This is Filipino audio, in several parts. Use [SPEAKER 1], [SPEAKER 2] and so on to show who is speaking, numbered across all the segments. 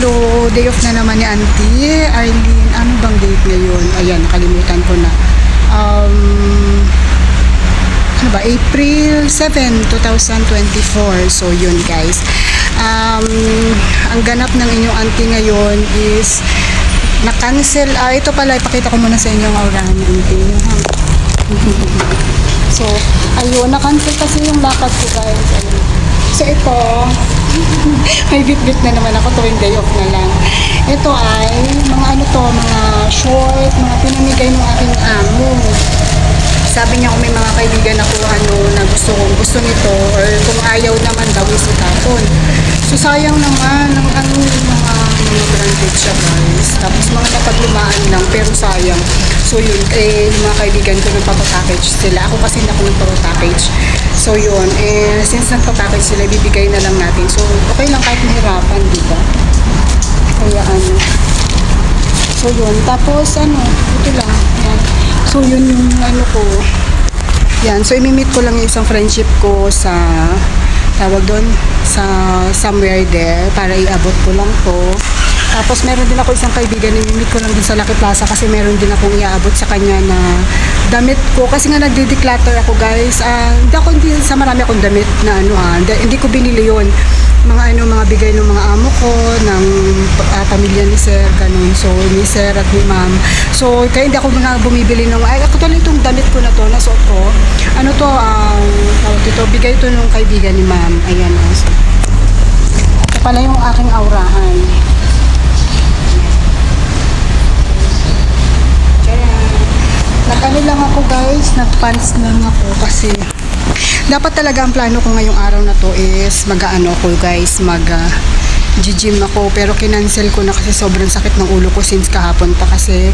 [SPEAKER 1] hello, day off na naman ni Auntie Arlene. Ano bang date ngayon? Ayan, nakalimutan ko na. Ano ba? April 7, 2024. So, yun guys. Ang ganap ng inyong auntie ngayon is na-cancel. Ito pala, ipakita ko muna sa inyo ang aurahan ng auntie. So, ayun, na-cancel kasi yung lakad ko guys. Ayun. So, ito, may bit-bit na naman ako tuwing day off na lang. Ito ay, mga ano to, mga short, mga pinamigay ng aking amo. Sabi niya kung may mga kaibigan ako na gusto nito, or kung ayaw naman daw is itapon. So, sayang naman, mga branded siya guys. Tapos mga napaglumaan lang, pero sayang. So, yun, yung mga kaibigan ko nagpapapackage sila. Ako kasi hindi ako nagpapapackage. So, yun, since nagpapackage sila, bibigay na lang natin. So, okay lang kahit mahirapan, di ba? Kaya so, yun. Tapos, ito lang. Yan. So, yun yung ko. Yan. So, imimit ko lang yung isang friendship ko sa, tawag doon, sa somewhere there, para iabot ko lang to. Tapos, meron din ako isang kaibigan, imimit ko lang din sa Lucky Plaza kasi meron din akong iaabot sa kanya na damit ko. Kasi nga nagde-declutter ako, guys. Hindi sa marami akong damit na hindi ko binili yun. Mga bigay ng mga amo ko, ng pamilya ni Sir, ganun. So, ni Sir at ni Ma'am. So, kaya hindi ako bumibili ng, ako tuloy itong damit ko na to, nasuot ko. Bigay ito ng kaibigan ni Ma'am. Ayan, so, ito pala yung aking aurahan. Nag-ano lang ako guys, nag-pants lang ako kasi dapat talaga ang plano ko ngayong araw na to is mag-ano ko guys, mag-gym ako, pero kinancel ko na kasi sobrang sakit ng ulo ko since kahapon pa kasi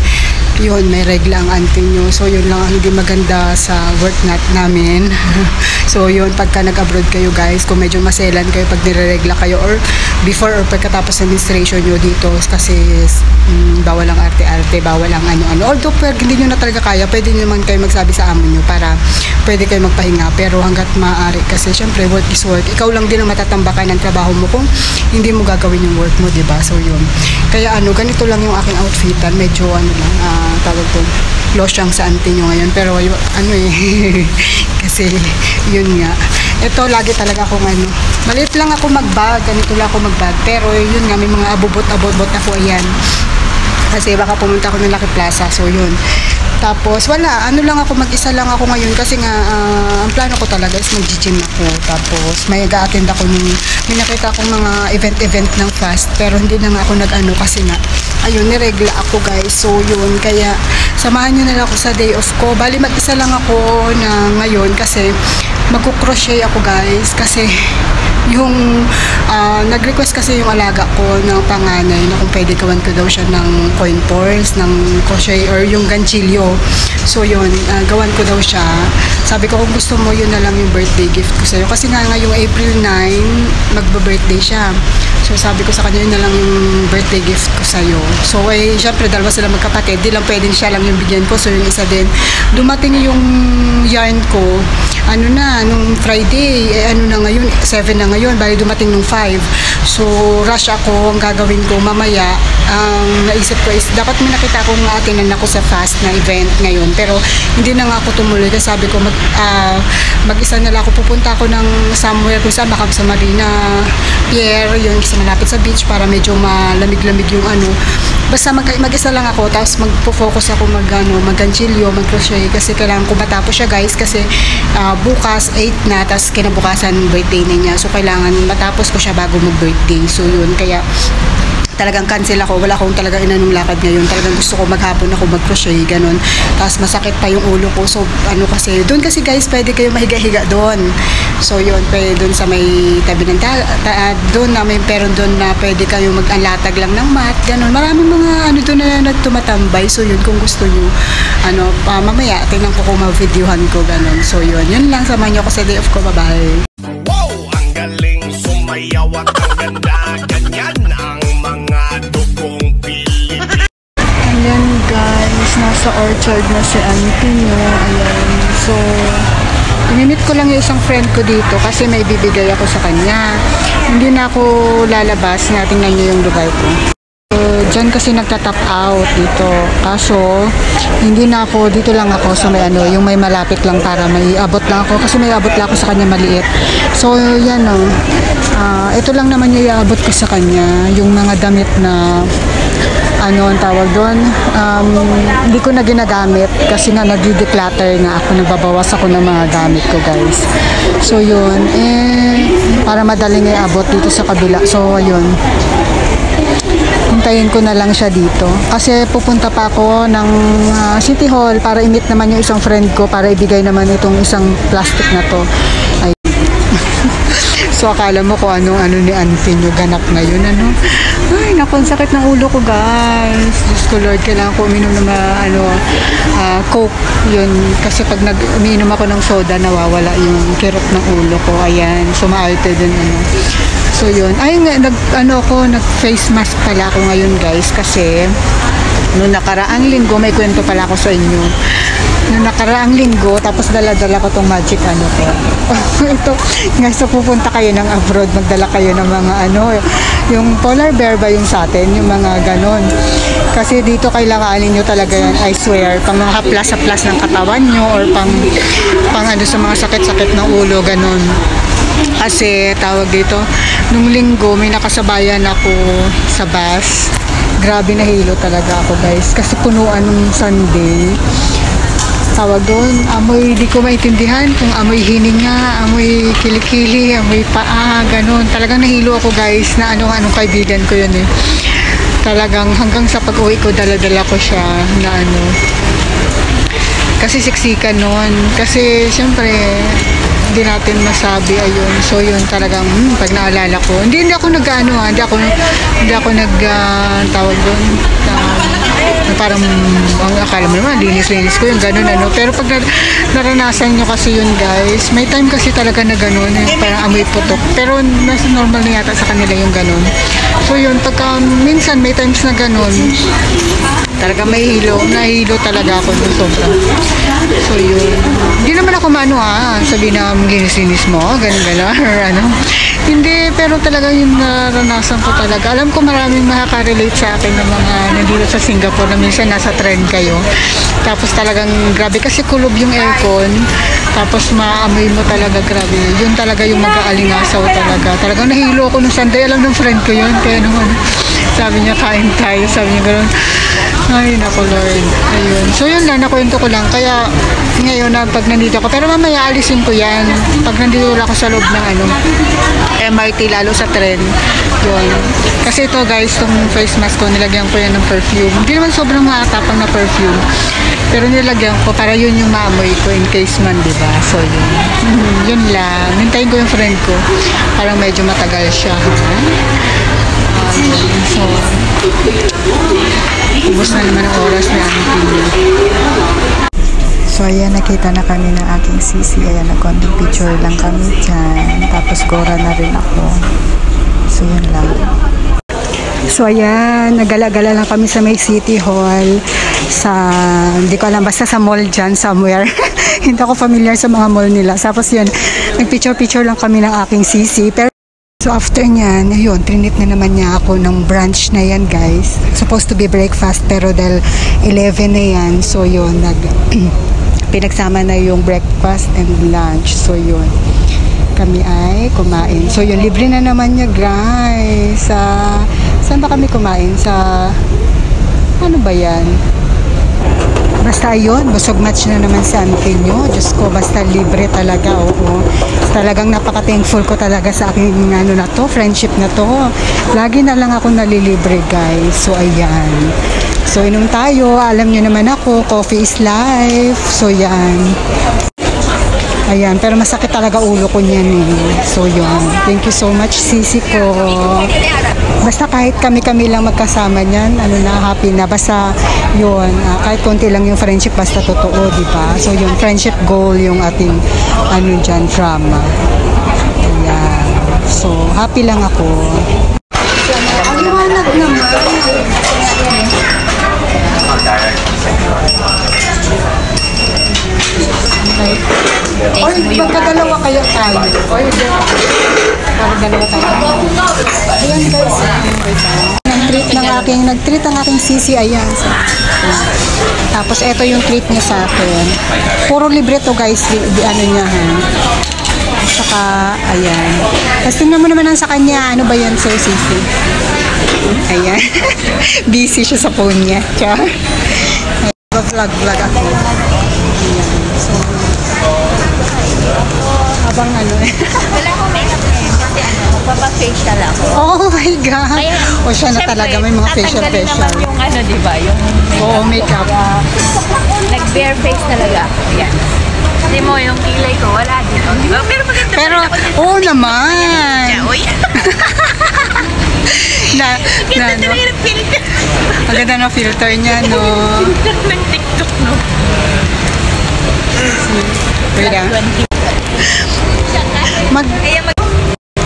[SPEAKER 1] yun, may regla ang auntie nyo. So yun lang ang hindi maganda sa work namin. So yun, pagka nag-abroad kayo guys, kung medyo maselan kayo pag nireregla kayo or before or pagkatapos ng menstruation nyo dito kasi bawal ang arte-arte, bawal ang ano-ano. Although pag hindi nyo na talaga kaya, pwede nyo naman kayo magsabi sa amo nyo para pwede kayo magpahinga, pero hanggat maaari kasi syempre work is work. Ikaw lang din ang matatambakan ng trabaho mo kung hindi mo gagawin yung work mo, diba? So yun, kaya ganito lang yung aking outfitan, medyo tawag to, losyang sa auntie nyo ngayon, pero kasi yun nga, ito lagi talaga akong maliit lang ako mag-bag, ganito lang ako mag-bag, pero yun nga, may mga abot-abot ako, ayan, kasi baka pumunta ako ng Lucky Plaza, so yun. Tapos wala, lang ako, mag-isa lang ako ngayon kasi nga ang plano ko talaga is mag-gym ako. Tapos may ga-attend ako may nakita akong mga event ng fast, pero hindi na nga ako nag-ano kasi nga ayun, niregla ako guys. So yun, kaya samahan nyo na lang ako sa day off ko. Bali mag-isa lang ako na ngayon kasi magkukrochet ako guys, kasi yung nag-request kasi yung alaga ko ng panganay na kung pwede gawan ko daw siya ng coin purse, ng crochet or yung ganchilyo. So yun, gawan ko daw siya. Sabi ko kung gusto mo, yun na lang yung birthday gift ko sa'yo. Kasi nga ngayong April 9, magba-birthday siya. So sabi ko sa kanya, yun na lang yung birthday gift ko sa'yo. So syempre dalawa sila magkapatid, di lang pwedeng siya lang yung bigyan ko. So yung isa din, dumating yung yarn ko, nung Friday, na ngayon, 7 na ngayon, bali dumating nung 5. So, rush ako, ang gagawin ko mamaya, naisip ko is, dapat may nakita akong atinan ako sa fast na event ngayon, pero hindi na nga ako tumuloy, kasi sabi ko, mag-isa na lang ako, pupunta ako ng somewhere kung saan, baka sa Marina Pier, yun, sa malapit sa beach, para medyo malamig-lamig yung basta mag-isa lang ako, tapos magpo-focus ako mag-ganchilyo, mag-crochet, kasi kailangan ko matapos siya guys, kasi bukas 8 na, tapos kinabukasan birthday na niya, so kailangan matapos ko siya bago mag-birthday. So yun, kaya talagang cancel ako, wala akong talaga inanong lakad ngayon, talagang gusto ko maghapon ako mag-crochet, ganun, tapos masakit pa yung ulo ko. So kasi, doon kasi guys, pwede kayo mahiga-higa doon. So yun, pwede doon sa may tabi ng doon na may peron doon na pwede kayo mag-alatag lang ng mat, ganun, maraming mga doon na nagtumatambay. So yun, kung gusto nyo mamaya, tingnan ko kung ma-videohan ko, ganun. So yun lang, samahan nyo ako sa day off ko, bye-bye.
[SPEAKER 2] Wow, ang galing sumayaw at ang ganda, ganyan ang mga dugong Pilipino.
[SPEAKER 1] Ayan guys, nasa orchard na si auntie nyo. Ayan, so Minute ko lang yung isang friend ko dito kasi may bibigay ako sa kanya. hindi na ako lalabas. Tingnan nyo yung lugar ko. So, dyan kasi nagtatap out dito. Kaso, hindi na ako, dito lang ako sa may ano, yung may malapit lang para may abot lang ako. Kasi may abot lang ako sa kanya maliit. So, yan o. Ito lang naman yung iabot ko sa kanya. Yung mga damit na, ano ang tawag doon, hindi ko na ginagamit. Kasi nga nag-declutter nga ako. Nagbabawas ako ng mga gamit ko, guys. So, yun. Para madaling iabot dito sa kabila. So, ayun. Hintayin ko na lang siya dito. Kasi pupunta pa ako ng City Hall para i-meet naman yung isang friend ko para ibigay naman itong isang plastic na to. Ay. So akala mo kung ano ni auntie nyo ganap ngayon, ano? Ay, naku, ang sakit ng ulo ko, guys. Diyos ko, Lord, kailangan ko uminom ng Coke. Yun, kasi pag umiinom ako ng soda, nawawala yung kirot ng ulo ko. Ayan, sumaalte din, ano. So yun, ay nag-face mask pala ako ngayon, guys, kasi noong nakaraang linggo, may kwento pala ako sa inyo. Noong nakaraang linggo, tapos dala-dala ko tong magic ano ko. Ito, guys, so pupunta kayo ng abroad, magdala kayo ng mga yung polar bear ba yung sa atin, yung mga ganon. Kasi dito kailanganin nyo talaga yan, I swear, pang mga haplas-haplas ng katawan nyo or pang sa mga sakit-sakit ng ulo, ganon. Kasi tawag dito, nung linggo may nakasabayan ako sa bus. Grabe, nahilo talaga ako, guys, kasi punuan nung Sunday. Tawag doon, amoy, di ko maintindihan kung amoy hininga, amoy kilikili, amoy paa, ganun. Talagang nahilo ako, guys, na anong kaibigan ko yun Talagang hanggang sa pag-uwi ko, dala-dala ko siya na kasi siksikan nun. Kasi syempre hindi natin masabi, ayun. So yun talagang pag naalala ko, hindi ako hindi ako tawag doon, parang ang akala mo naman linis-linis ko yung ganun, pero pag naranasan nyo kasi yun, guys, may time kasi talaga na ganun, parang amoy putok, pero nasa normal na yata sa kanila yung ganun. So yun, pagka minsan may times na ganun, talaga nahilo talaga ako dun sobra. So yun, hindi naman ako sabi na linis-linis mo, ganun or hindi, pero talaga yung naranasan ko talaga. Alam ko maraming makaka-relate sa akin ng mga nandito sa Singapore na minsan nasa trend kayo. Tapos talagang grabe kasi kulob yung aircon. Tapos maamoy mo talaga, grabe. Yun talaga yung mag-aalingasaw talaga. Talagang nahilo ako nung Sunday. Alam ng friend ko yun. Kaya naman, sabi niya kain tayo. Sabi niya gano'n. Ay, naku, Lord. Ayun. So yun lang, nakwento ko lang. Kaya ngayon na pag nandito ako. Pero mamaya alisin ko yan. Pag nandito ako sa loob ng MRT, lalo sa tren. Yun. Kasi ito, guys, itong face mask ko, nilagyan ko yan ng perfume. Hindi naman sobrang maatapang na perfume. Pero nilagyan ko para yun yung maamoy ko in case man, diba? So yun. Yun lang. Hintayin ko yung friend ko. Parang medyo matagal siya. So, ubos na naman ang oras ni auntie. So, ayan, nakita na kami ng aking sisi. Ayan, nag-content picture lang kami dyan. Tapos, gora na rin ako. So, yun lang. So, ayan, nagala-gala lang kami sa may City Hall. Hindi ko alam, basta sa mall dyan, somewhere. Hindi ako familiar sa mga mall nila. Tapos, yun, nag-picture-picture lang kami ng aking sisi. Pero, so after nyan, ayun, trinit na naman niya ako ng brunch na yan, guys. Supposed to be breakfast, pero dahil 11 na yan, so yun, pinagsama na yung breakfast and lunch. So yun, kami ay kumain. So yun, libre na naman niya, guys. Saan ba kami kumain? Ano ba yan? Basta ayun, busog match na naman sa auntie nyo. Diyos ko, basta libre talaga, oo. Talagang napaka-thankful ko talaga sa aking friendship na to. Lagi na lang ako nalilibre, guys. So, ayan. So, inom tayo. Alam nyo naman ako, coffee is life. So, yan. Ayan, pero masakit talaga ulo ko niyan So, yun. Thank you so much, sisi ko. Basta kahit kami-kami lang magkasama niyan, happy na. Basta, yun, kahit konti lang yung friendship, basta totoo, diba? So, yung friendship goal, yung ating, drama. Ayan. So, happy lang ako. Ang liwanag naman. Or magkadalawa kayo tayo. Or para dalawa tayo. Nag-treat ang aking sisi, ayan. So, tapos, ito yung treat niya sa akin. Puro libre to guys, ano niya, ha. Saka, ayan. Tapos, tingnan mo naman ang sa kanya. Ano ba yan, Sir Sisi? Ayan. Busy siya sa phone niya. Char. Vlog ako. Ayan. So, habang ano eh.
[SPEAKER 3] Wala akong makeup na yun kasi magpapafacial ako.
[SPEAKER 1] Oh my God! O siya na talaga, may mga facial.
[SPEAKER 3] Naman yung ano, di ba? Yung
[SPEAKER 1] Oo, makeup.
[SPEAKER 3] Nag-bare face talaga ako. Yan. Hindi mo, yung kilay ko, wala din. Oh, di ba? Pero maganda
[SPEAKER 1] Pero,
[SPEAKER 3] pa rin ako din.
[SPEAKER 1] oo naman.
[SPEAKER 3] Uy,
[SPEAKER 1] na,
[SPEAKER 3] ganda
[SPEAKER 1] no?
[SPEAKER 3] talaga ng filter.
[SPEAKER 1] Ang ganda ng filter niya, no?
[SPEAKER 3] Filter ng TikTok, no?
[SPEAKER 1] Wait lang.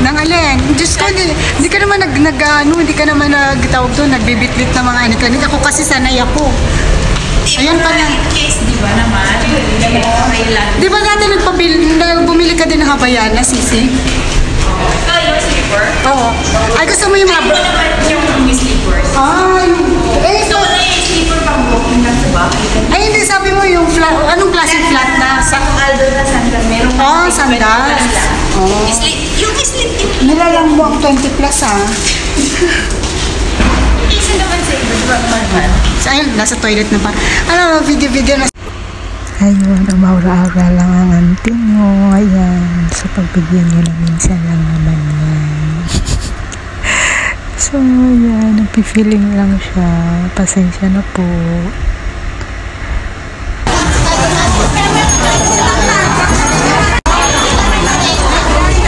[SPEAKER 1] Nang alin? Diyos ko, hindi ka naman hindi ka naman nagtawag doon, nagbibitbit ng mga anik-anik. Ako kasi sanay ako. Ayan pa na.
[SPEAKER 3] Case, di ba naman?
[SPEAKER 1] Di ba dati bumili ka din ng Havaiana, Sisi?
[SPEAKER 3] Oh, yung slipper?
[SPEAKER 1] Oo. Ay, gusto mo yung
[SPEAKER 3] Ay, mo naman yung slippers.
[SPEAKER 1] Ay,
[SPEAKER 3] So, wala yung slipper pang walking lang sa bahay.
[SPEAKER 1] ay, hindi, sabi mo yung flat, anong klaseng flat na?
[SPEAKER 3] Aldo na sandal. Meron
[SPEAKER 1] Oh, sandals. Oh.
[SPEAKER 3] Yung slip in.
[SPEAKER 1] Nilalang mo ang 20 plus, ha?
[SPEAKER 3] Isa naman sa iba, di ba? Mahal.
[SPEAKER 1] So, ayun, nasa toilet na pa. Ano, video na. Ayun, umaura-aura lang ang auntie mo. Ayan. So, pagbigyan niyo na minsan lang naman yan. So, ayan. Nagpi-feeling lang siya. Pasensya na po.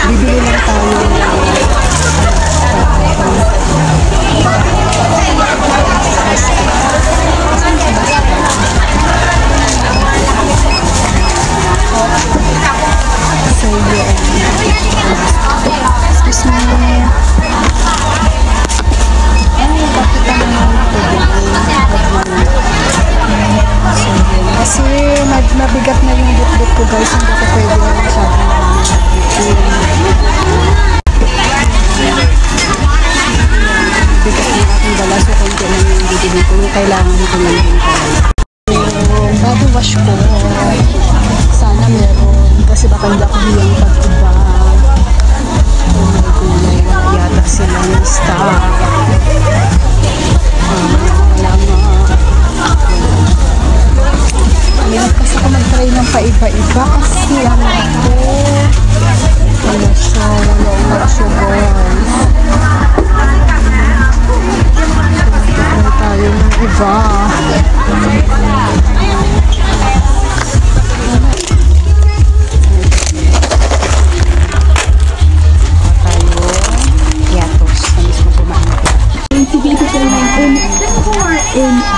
[SPEAKER 1] Bibili lang tayo. So, yeah. Excuse me. Ay, bakit naman kasi mabigat na yung bit-bit ko guys. Hindi ako pwede na masyadong bigat yung aking dala. So, konti lang yung bibili ko. Kailangan ko lang yung yung body wash ko. Sana meron. Kasi baka hindi ako hiyang pag-iba. May gulay yata silang stock. Wala nga. Mayroon kasi ako mag-try ng paiba-iba kasi ano ako. Wala siya. Wala siya guys. Try tayo ng iba.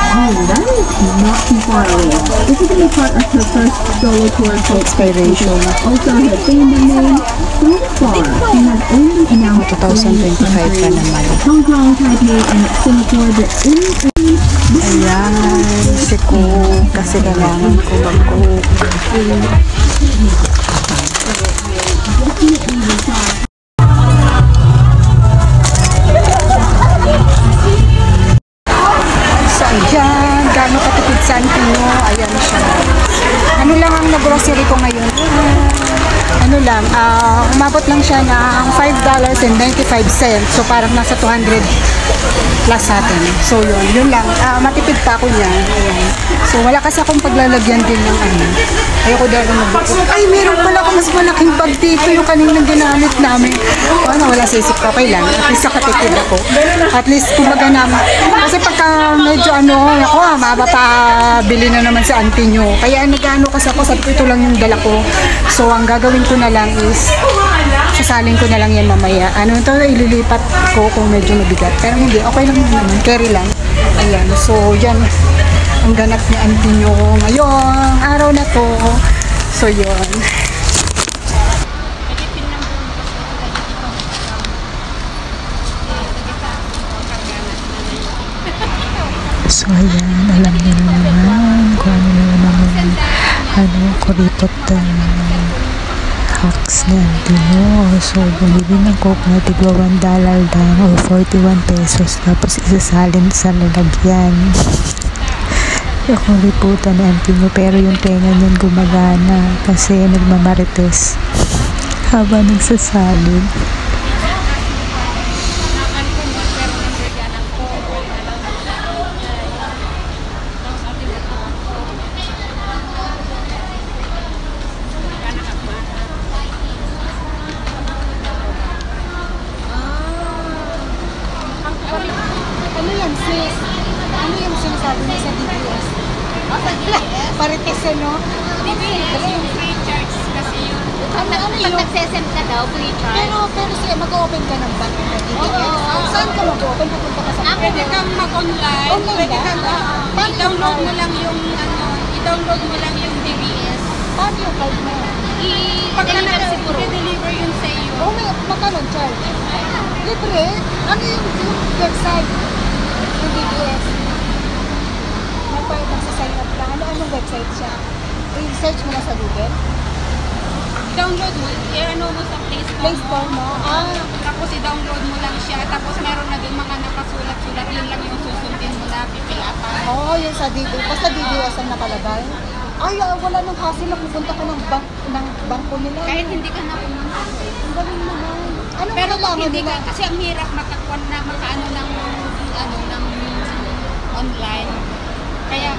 [SPEAKER 4] Not too far away. This is going to be part of her first solo tour called
[SPEAKER 1] Inspiration.
[SPEAKER 4] Also, her fandom name, so far, she has only announced
[SPEAKER 1] 2025 pa naman.
[SPEAKER 4] Hong Kong, Taipei, and Singapore, but
[SPEAKER 1] Ayan, si Cook. Kasi kailangan ko mag-cook. So, ayan. Gano'ng katipid sa Antino. Ayan siya. Ano lang ang nag-grocery ko ngayon? Ano lang, umabot lang siya ng $5.95. So, parang nasa 200 plus sa atin. So, yun lang. Matipid pa ako niya. Ayan. So, wala kasi akong paglalagyan din ng ano. Ayoko dahil mag-book. Ay, meron pala ako mas malaking bag dito yung kaninang ginamit namin. Wala sa isip ko. Okay lang. At least nakatipid ako. At least, kumbaga naman. Kasi pagka medyo ako, mapapabili na naman sa auntie nyo. Kaya nag-ano kasi ako, sabi ko ito lang yung dala ko. So, ang gagawin ko na lang is, sasalin ko na lang yan mamaya. Ito, ililipat ko kung medyo mabigat. Pero hindi, okay lang naman. Carry lang. Ayan. So, yan. Ang ganap ni auntie nyo ngayong araw na to. So, yun. So, ayan. Alam niyo na naman kung ano na naman kuripot
[SPEAKER 5] packs ni auntie mo. So, bumili ng coke na tigwa $1 lang o 41 pesos. Tapos isasalin sa lalagyan. Akong liputan ni auntie mo. Pero yung tenga niyan gumagana kasi nagmamarites habang nagsasalin.
[SPEAKER 1] Ano yan, sis? Ano yung sinasabi niya sa DBS? Parites, ano?
[SPEAKER 3] DBS, yung free charge kasi yun.
[SPEAKER 1] Ano
[SPEAKER 3] Pag nagsesend ka daw, free charge.
[SPEAKER 1] Pero siya, mag-open ka ng bank na DBS? Saan ka mag-open? Pupunta ka sa bank?
[SPEAKER 3] Pwede kang mag-online.
[SPEAKER 1] Online
[SPEAKER 3] Pwede
[SPEAKER 1] ba?
[SPEAKER 3] kang i-download mo lang yung i-download mo lang yung DBS.
[SPEAKER 1] Paano yung card mo?
[SPEAKER 3] I-deliver siguro. I-deliver yun sa iyo.
[SPEAKER 1] Oh, may magkano charge? Libre? Ano yung website ng DBS? Nagpahit lang sa sign up lang. Anong website siya? I-search mo na sa Google?
[SPEAKER 3] Download mo, i-ano mo sa Play Store.
[SPEAKER 1] Play Store mo?
[SPEAKER 3] Tapos i-download mo lang siya. Tapos meron na din mga nakasulat-sulat. Yun lang yung susundin mo na pipilapan.
[SPEAKER 1] Oo, yun sa DBS. Basta DBS ang nakalagay. Ay, wala nang hassle na pupunta ka ng bangko nila.
[SPEAKER 3] Kahit hindi ka na pumunta.
[SPEAKER 1] Ang galing naman. Anong
[SPEAKER 3] Pero kung
[SPEAKER 1] kailangan
[SPEAKER 3] hindi
[SPEAKER 1] nila?
[SPEAKER 3] ka, kasi ang hirap makakuan na makaano ng online. Kaya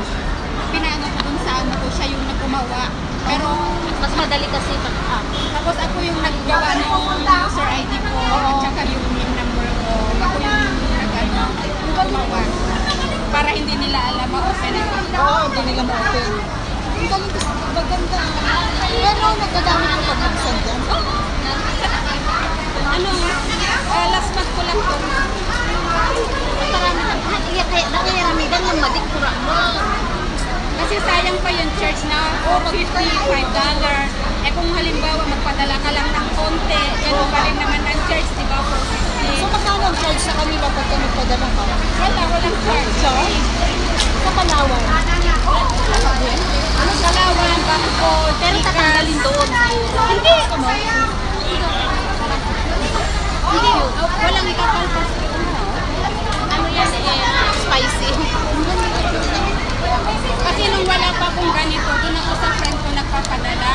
[SPEAKER 3] pinaano ko dun sa ano ko, siya yung naggumawa. Pero mas madali kasi tapos ako yung naggawa ng user ID ko at saka yung number ko. Ako yung gumawa. Para hindi nila alam ma-open ito.
[SPEAKER 1] Oo, hindi nila ma-open. Ang galing kasi maganda. Pero nagkadami ko pag nag-send yan.
[SPEAKER 3] Ano, last month ko lang ito.
[SPEAKER 6] Nakayaramidan yung madikturan mo.
[SPEAKER 3] Kasi sayang pa yung charge na $4.50, $5. Eh kung halimbawa magpadala ka lang ng konti, ganun pa rin naman ang charge, di ba?
[SPEAKER 1] So, magkano ang charge sa kanila pagka nagpadala ka?
[SPEAKER 3] Walang charge.
[SPEAKER 1] Sa Palawan.
[SPEAKER 3] Ano Palawan, Bangko,
[SPEAKER 6] Pero tatanggalin doon.
[SPEAKER 3] Hindi. Hindi. Walang ikapalpas.
[SPEAKER 6] Ano yan spicy.
[SPEAKER 3] Kasi nung wala pa akong ganito, doon ako sa friend ko nagpapadala.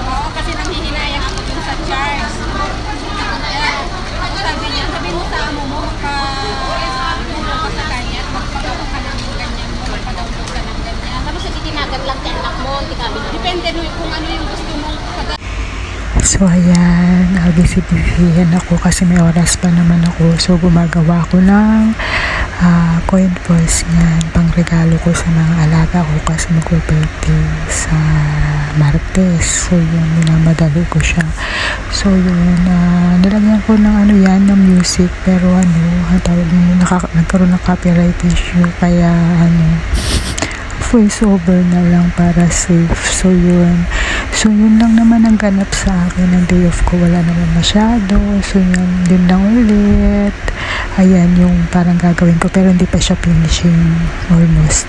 [SPEAKER 3] Oo, kasi nanghihinayang ako dun sa charge. Kaya, sabi niya, sabi mo sa amo mo, magpa-tulong ka sa kanya at magpagawa ka ng ganyan mo, magpa-download ka ng ganyan.
[SPEAKER 6] Tapos titinagan lang kay anak mo, hindi kami.
[SPEAKER 3] Depende no, kung ano yung gusto mong padala.
[SPEAKER 5] So, ayan, busy-busyhan ako kasi may oras pa naman ako. So, gumagawa ko ng coin purse niyan, pang regalo ko sa mga alaga ko kasi mag-birthday sa Martes. So, yun, minamadali ko siya. So, yun, nilagyan ko ng ano yan, ng music. Pero ano, tawag mo, nagkaroon ng copyright issue. Kaya, voice over na lang para safe. So, yun. So, yun lang naman ang ganap sa akin ng day off ko. Wala naman masyado. So, yun lang ulit. Ayan, yung parang gagawin ko. Pero hindi pa siya finishing almost.